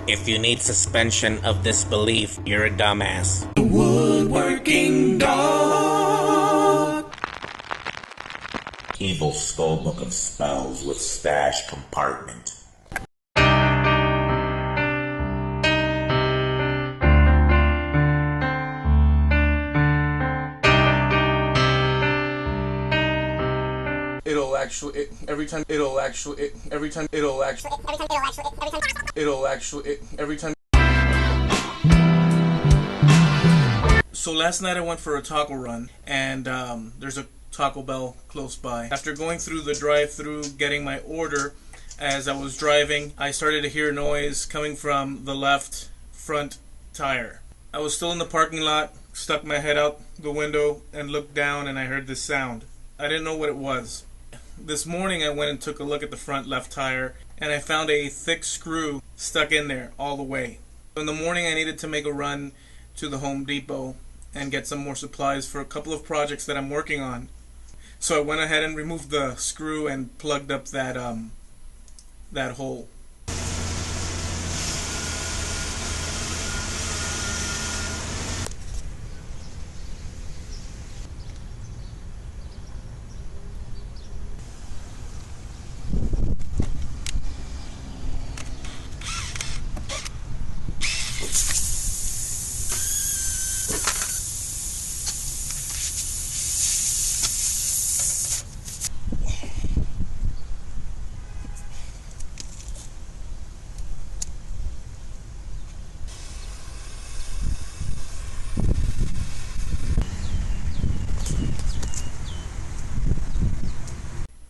If you need suspension of disbelief, you're a dumbass. The Woodworking Dog. Evil Skullbook of Spells with Stash Compartment. Every time. So last night I went for a taco run, and there's a Taco Bell close by. After going through the drive-thru, getting my order, as I was driving, I started to hear noise coming from the left front tire. I was still in the parking lot, stuck my head out the window, and looked down, and I heard this sound. I didn't know what it was. This morning I went and took a look at the front left tire, and I found a thick screw stuck in there all the way. In the morning I needed to make a run to the Home Depot and get some more supplies for a couple of projects that I'm working on. So I went ahead and removed the screw and plugged up that hole.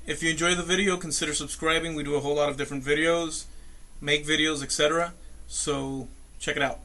If you enjoy the video, consider subscribing. We do a whole lot of different videos, make videos, etc. So check it out.